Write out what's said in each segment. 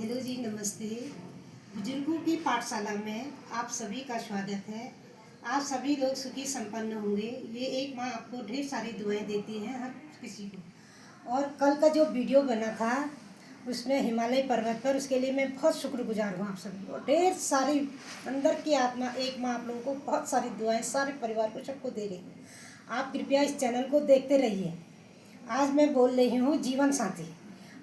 Hello जी, नमस्ते। बुजुर्गों की पाठशाला में आप सभी का स्वागत है। आप सभी लोग सुखी संपन्न होंगे। ये एक माँ आपको ढेर सारी दुआएं देती है हर किसी को। और कल का जो वीडियो बना था उसमें हिमालय पर्वत पर, उसके लिए मैं बहुत शुक्रगुजार हूँ आप सभी को। ढेर सारी अंदर की आत्मा एक माँ आप लोगों को बहुत सारी दुआएं सारे परिवार को सबको दे रही है। आप कृपया इस चैनल को देखते रहिए। आज मैं बोल रही हूँ जीवन साथी।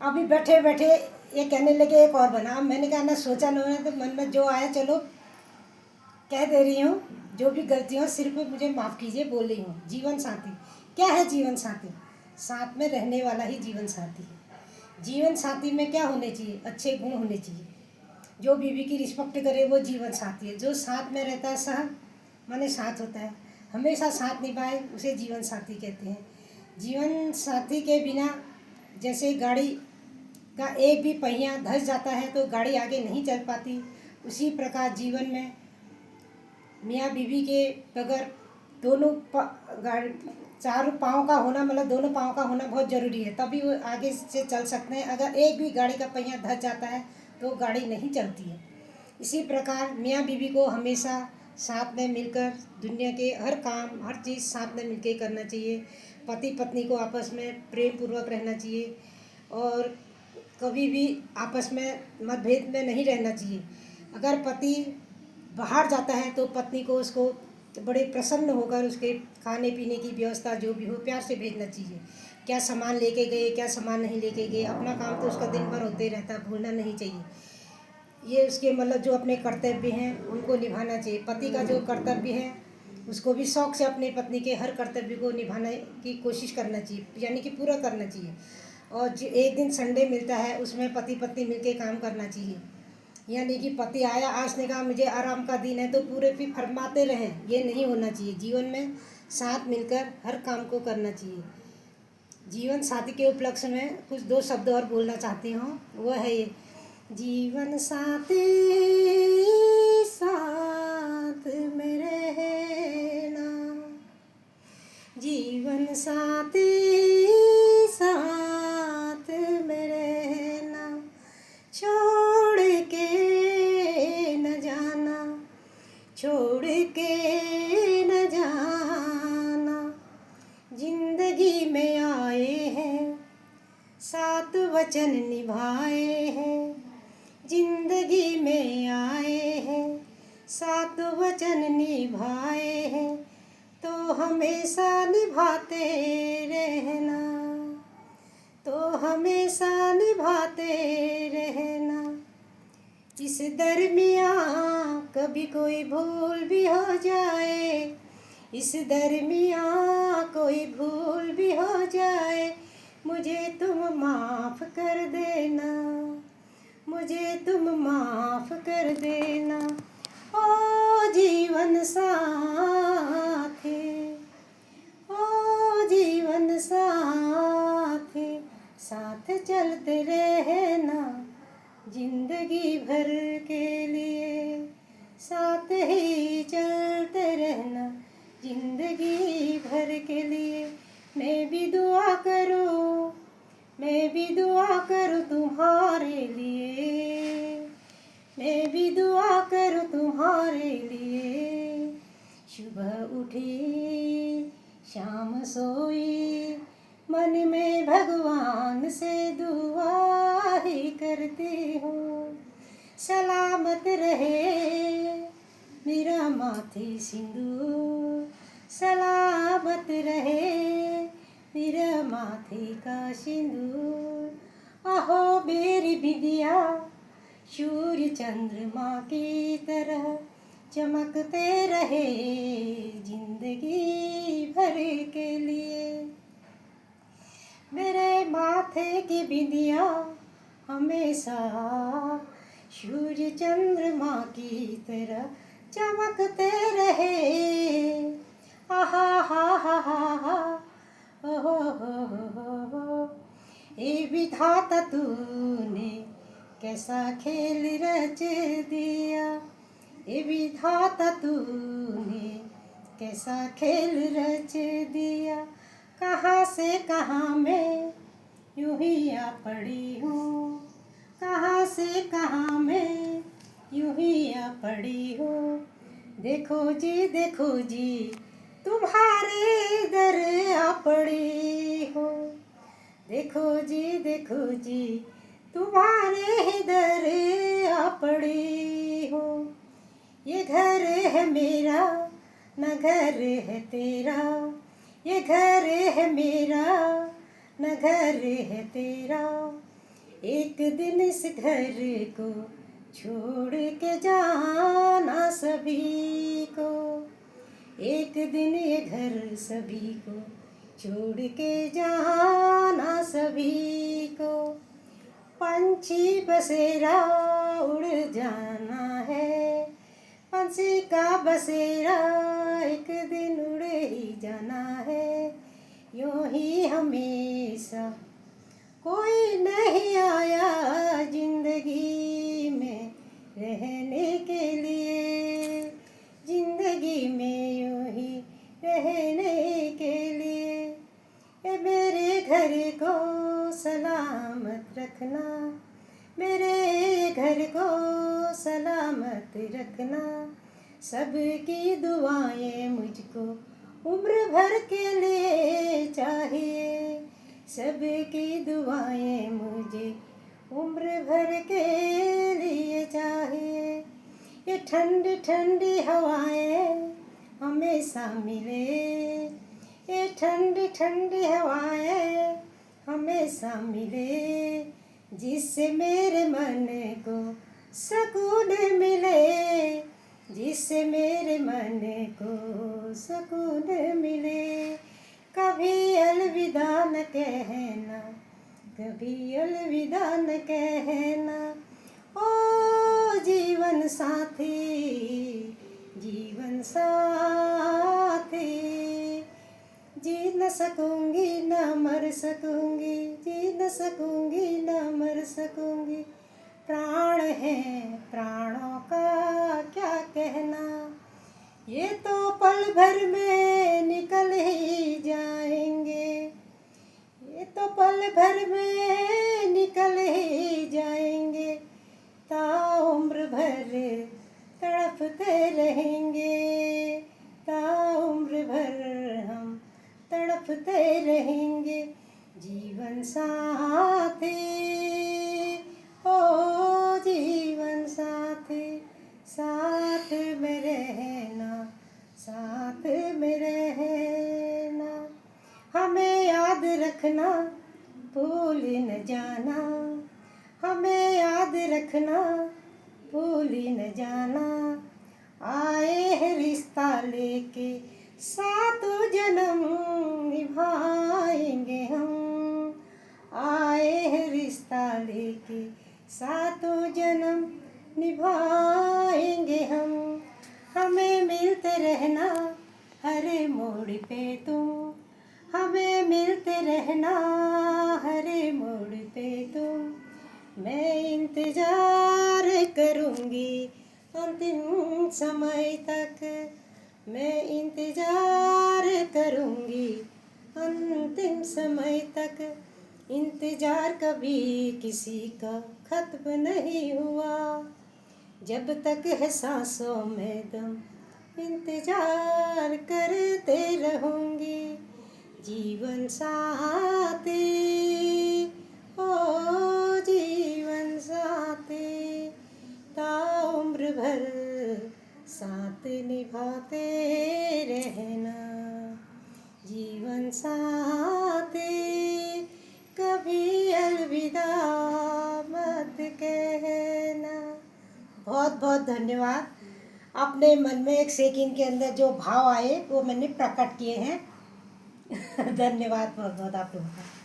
अभी बैठे बैठे ये कहने लगे एक और बना। अब मैंने कहा ना, सोचा ना, तो मन में जो आया चलो कह दे रही हूँ। जो भी गलती हो सिर्फ मुझे माफ़ कीजिए, बोल रही हूँ। जीवन साथी क्या है? जीवन साथी साथ में रहने वाला ही जीवन साथी है। जीवन साथी में क्या होने चाहिए? अच्छे गुण होने चाहिए। जो बीवी की रिस्पेक्ट करे वो जीवन साथी है। जो साथ में रहता है, सह माने साथ होता है, हमेशा साथ निभाए, उसे जीवन साथी कहते हैं। जीवन साथी के बिना जैसे गाड़ी का एक भी पहिया धंस जाता है तो गाड़ी आगे नहीं चल पाती, उसी प्रकार जीवन में मियाँ बीवी के बगैर दोनों गाड़ी चारों पाँव का होना, मतलब दोनों पाँव का होना बहुत ज़रूरी है, तभी वो आगे से चल सकते हैं। अगर एक भी गाड़ी का पहिया धंस जाता है तो गाड़ी नहीं चलती है। इसी प्रकार मियाँ बीवी को हमेशा साथ में मिलकर दुनिया के हर काम हर चीज़ साथ में मिलकर करना चाहिए। पति पत्नी को आपस में प्रेम पूर्वक रहना चाहिए और कभी भी आपस में मतभेद में नहीं रहना चाहिए। अगर पति बाहर जाता है तो पत्नी को उसको बड़े प्रसन्न होकर उसके खाने पीने की व्यवस्था जो भी हो प्यार से भेजना चाहिए। क्या सामान लेके गए, क्या सामान नहीं लेके गए, अपना काम तो उसका दिन भर होते ही रहता, भूलना नहीं चाहिए। ये उसके मतलब जो अपने कर्तव्य हैं उनको निभाना चाहिए। पति का जो कर्तव्य है उसको भी शौक़ से अपने पत्नी के हर कर्तव्य को निभाने की कोशिश करना चाहिए, यानी कि पूरा करना चाहिए। और जो एक दिन संडे मिलता है उसमें पति पत्नी मिलकर काम करना चाहिए। यानी कि पति आया, आज ने कहा मुझे आराम का दिन है तो पूरे भी फरमाते रहें, ये नहीं होना चाहिए। जीवन में साथ मिलकर हर काम को करना चाहिए। जीवन साथी के उपलक्ष्य में कुछ दो शब्द और बोलना चाहती हूँ, वो है ये। जीवन साथी साथ में रहना, जीवन साथी साथ में रहना, छोड़ के न जाना, छोड़ के न जाना। जिंदगी में आए हैं, सात वचन निभाए हैं। जिंदगी में आए हैं, सात वचन निभाए हैं, तो हमेशा निभाते रहना, तो हमेशा निभाते रहना। इस दरमियाँ कभी कोई भूल भी हो जाए, इस दरमियाँ कोई भूल भी हो जाए, मुझे तुम माफ़ कर देना, मुझे तुम माफ़ कर देना। ओ जीवन साथी, ओ जीवन साथी, साथ चलते रहना जिंदगी भर के लिए, साथ ही चलते रहना जिंदगी भर के लिए। मैं भी दुआ करूँ, मैं भी दुआ करूँ तुम्हारे लिए, मैं भी दुआ करूँ तुम्हारे लिए। सुबह उठी शाम सोई, मन में भगवान से दुआ ही करती हूँ। सलामत रहे मेरा माथे सिंदूर, सलामत रहे मेरा माथे का सिंदूर। आहो मेरी विद्या सूर्य चंद्रमा की तरह चमकते रहे जिंदगी भर के लिए। मेरे माथे की बिंदिया हमेशा सूर्य चंद्रमा की तरह चमकते रहे। आहा हा हा हा हा, ओहो हो। ए विधाता तूने कैसा खेल रच दिया, ए विधाता तूने कैसा खेल रच दिया। कहाँ से कहाँ मैं यूं ही आ पड़ी हूँ, कहाँ से कहाँ मैं यूं ही आ पड़ी हूँ। देखो जी तुम्हारे दर आ पड़ी हूँ। देखो जी तुम्हारे दर आ पड़ी हूँ। ये घर है मेरा न घर है तेरा, ये घर है मेरा न घर है तेरा। एक दिन इस घर को छोड़ के जाना सभी को। एक दिन ये घर सभी को छोड़ के जाना सभी को। पंछी बसेरा उड़ जाना है, पंछी का बसेरा एक दिन उड़ ही जाना है। यूं ही हमेशा कोई नहीं आया जिंदगी में रहने के लिए, जिंदगी में यूं ही रहने के लिए। ए मेरे घर को सलामत रखना, मेरे घर को सलामत रखना। सबकी दुआएं मुझको उम्र भर के लिए चाहिए, सबकी दुआएं मुझे उम्र भर के लिए चाहिए। ये ठंडी ठंडी हवाएं हमेशा मिले, ये ठंडी ठंडी हवाएं हमेशा मिले। जिससे मेरे मन को सुकून मिले, जिससे मेरे मन को सुकून मिले। कभी अलविदा न कहना, कभी अलविदा न कहना। ओ जीवन साथी, जीवन साथी। जी न सकूंगी न मर सकूंगी, जी न सकूंगी न मर सकूंगी। प्राण है प्राणों का क्या कहना, ये तो पल भर में निकल ही जाएंगे, ये तो पल भर में निकल ही जाएंगे। ताउम्र भर तड़पते रहेंगे, ताउम्र भर हम तड़पते रहेंगे। जीवन साथी ओ जीवन साथी, साथ में रहना, साथ में रहना। हमें याद रखना भूल न जाना, हमें याद रखना भूल न जाना। आए हैं रिश्ता लेके सातों जन्म निभाएंगे हम, आए हैं रिश्ता लेके सातों जन्म निभाएंगे हम। हमें मिलते रहना हर मोड़ पे तुम, हमें मिलते रहना हर मोड़ पे तुम। मैं इंतजार करूंगी अंतिम समय तक, मैं इंतजार करूंगी अंतिम समय तक। इंतजार कभी किसी का खत्म नहीं हुआ, जब तक है सांसों में दम इंतजार करते रहूंगी। जीवन साथी ओ जीवन साथी, ताउम्र भर साथ निभाते रहना। जीवन साथी कभी अलविदा मत कहना। बहुत बहुत धन्यवाद। अपने मन में एक सेकंड के अंदर जो भाव आए वो मैंने प्रकट किए हैं। धन्यवाद बहुत बहुत आप लोगों का।